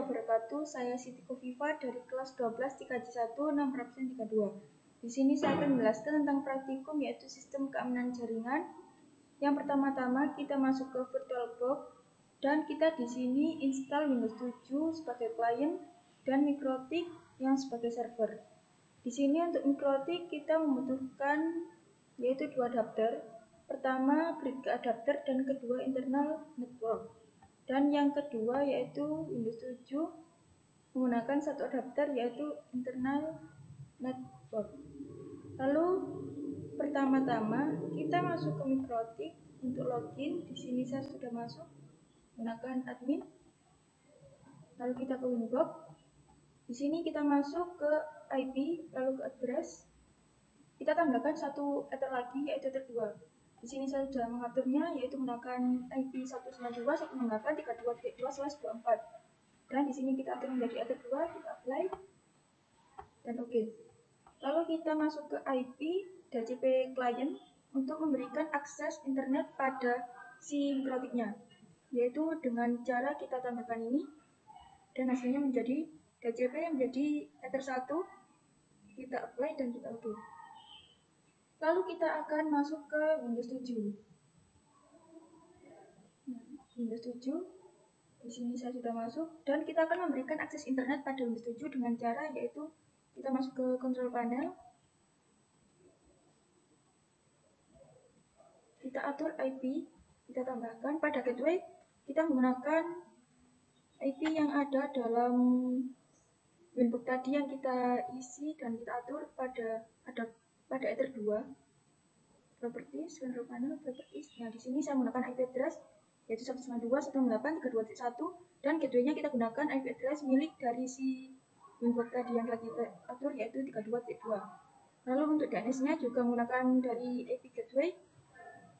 wabarakatuh. Saya Siti Kofifa dari kelas 12 3J1 632. Di sini saya akan menjelaskan tentang praktikum yaitu sistem keamanan jaringan. Yang pertama-tama kita masuk ke VirtualBox dan kita di sini install Windows 7 sebagai client dan MikroTik yang sebagai server. Di sini untuk MikroTik kita membutuhkan yaitu dua adapter. Pertama grid adapter dan kedua internal network. Dan yang kedua yaitu Windows 7 menggunakan satu adapter yaitu internal network. Lalu pertama-tama kita masuk ke MikroTik untuk login. Di sini saya sudah masuk menggunakan admin. Lalu kita ke Winbox. Di sini kita masuk ke IP lalu ke address. Kita tambahkan satu ether lagi yaitu ether 2. Di sini saya sudah mengaturnya yaitu menggunakan IP 192.168.32/24. Dan di sini kita atur menjadi ether 2, kita apply dan oke. Lalu kita masuk ke IP DHCP client untuk memberikan akses internet pada si MikroTiknya, yaitu dengan cara kita tambahkan ini dan hasilnya menjadi DHCP menjadi ether 1. Kita apply dan kita oke. Lalu kita akan masuk ke Windows 7. Windows 7. Di sini saya sudah masuk dan kita akan memberikan akses internet pada Windows 7 dengan cara yaitu kita masuk ke control panel. Kita atur IP, kita tambahkan pada gateway. Kita menggunakan IP yang ada dalam Winbox tadi yang kita isi dan kita atur pada ether 2. Properties, control panel, properties. Nah, di sini saya menggunakan IP address yaitu 192.168.32.1 dan gateway-nya kita gunakan IP address milik dari si Winbox tadi yang telah kita atur yaitu 32.2. Lalu untuk DNS-nya juga menggunakan dari IP gateway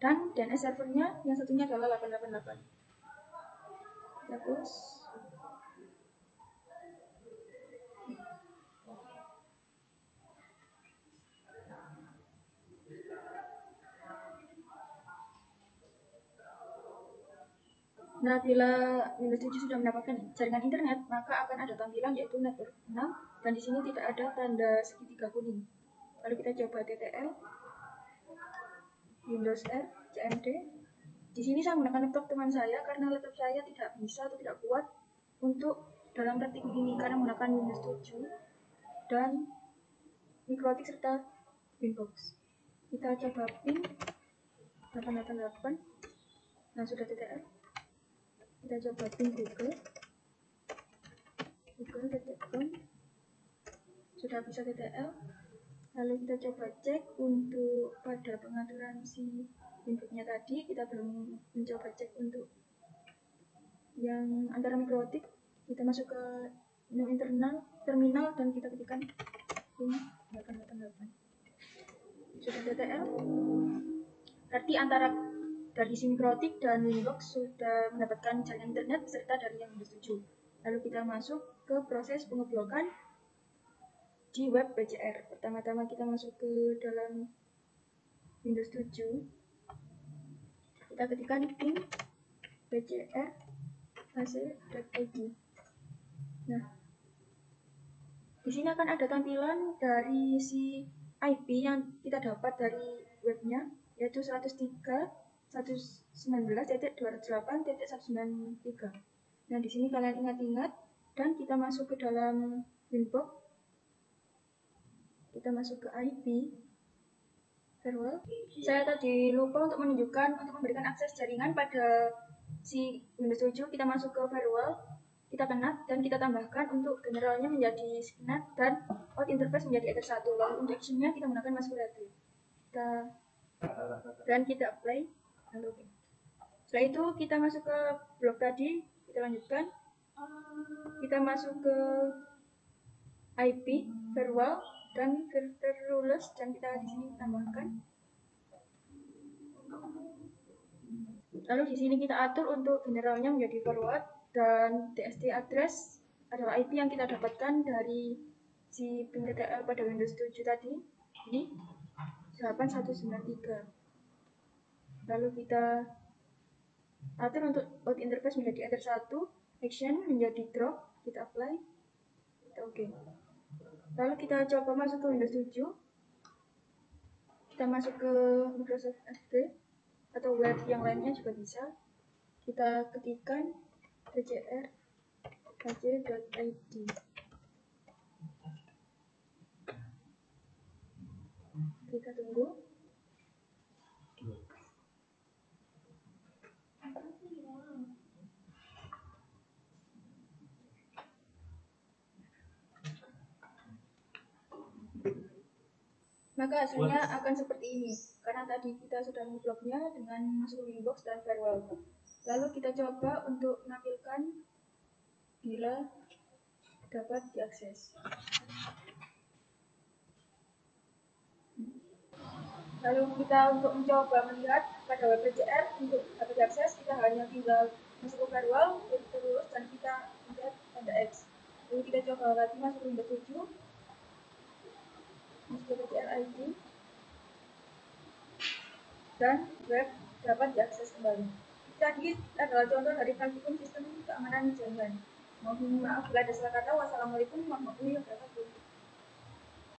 dan DNS servernya yang satunya adalah 888. Kita close. Nah, bila Windows 7 sudah mendapatkan jaringan internet, maka akan ada tampilan yaitu network 6 dan di sini tidak ada tanda segitiga kuning. Lalu kita coba TTL, Windows R, CMD. Di sini saya menggunakan laptop teman saya karena laptop saya tidak bisa atau tidak kuat untuk dalam praktikum ini karena menggunakan Windows 7 dan MikroTik serta Winbox. Kita coba pin 888. Nah, sudah TTL. Kita coba pin google.com. Sudah bisa TTL. Lalu kita coba cek untuk pada pengaturan si inputnya tadi. Kita belum mencoba cek untuk yang antara MikroTik. Kita masuk ke menu internal terminal dan kita ketikkan pin 888. Sudah TTL. Berarti antara dari si MikroTik dan Winbox sudah mendapatkan jaringan internet beserta dari yang Windows 7. Lalu kita masuk ke proses pengeblokan di web BCR. Pertama-tama kita masuk ke dalam Windows 7. Kita ketikkan pin bcr.ac.id. Nah, di sini akan ada tampilan dari si IP yang kita dapat dari webnya yaitu 103.119.208.193. Nah, di sini kalian ingat-ingat dan kita masuk ke dalam Winbox. Kita masuk ke IP firewall. Saya tadi lupa untuk menunjukkan untuk memberikan akses jaringan pada si Windows 7. Kita masuk ke firewall, kita kenat dan kita tambahkan untuk generalnya menjadi SNAT dan out interface menjadi ether 1. Lalu untuk actionnya kita menggunakan masquerade. Dan kita apply. Lalu okay. Setelah itu kita masuk ke blok tadi, kita lanjutkan. Kita masuk ke IP firewall dan filter rules dan kita di sini tambahkan. Lalu di sini kita atur untuk generalnya menjadi forward dan DST address adalah IP yang kita dapatkan dari si pin TTL pada Windows 7 tadi. Ini 8193. Lalu kita atur untuk out interface menjadi ether 1, action menjadi drop, kita apply, kita oke. Lalu kita coba masuk ke Windows 7. Kita masuk ke Microsoft Edge atau web yang lainnya juga bisa. Kita ketikkan pcr.ac.id. Kita tunggu. Maka hasilnya akan seperti ini, karena tadi kita sudah membloknya dengan masuk Winbox dan firewall. Lalu kita coba untuk menampilkan bila dapat diakses. Lalu kita untuk mencoba melihat pada web PCR untuk dapat diakses, kita hanya tinggal masuk ke firewall, terus dan kita lihat tanda X. Lalu kita coba lagi masuk ke Windows 7, masuk ke PCR ID, dan web dapat diakses kembali. Tadi adalah contoh dari praktikum sistem keamanan jaringan. Mohon maaf bila ada salah kata. Wassalamualaikum warahmatullahi wabarakatuh.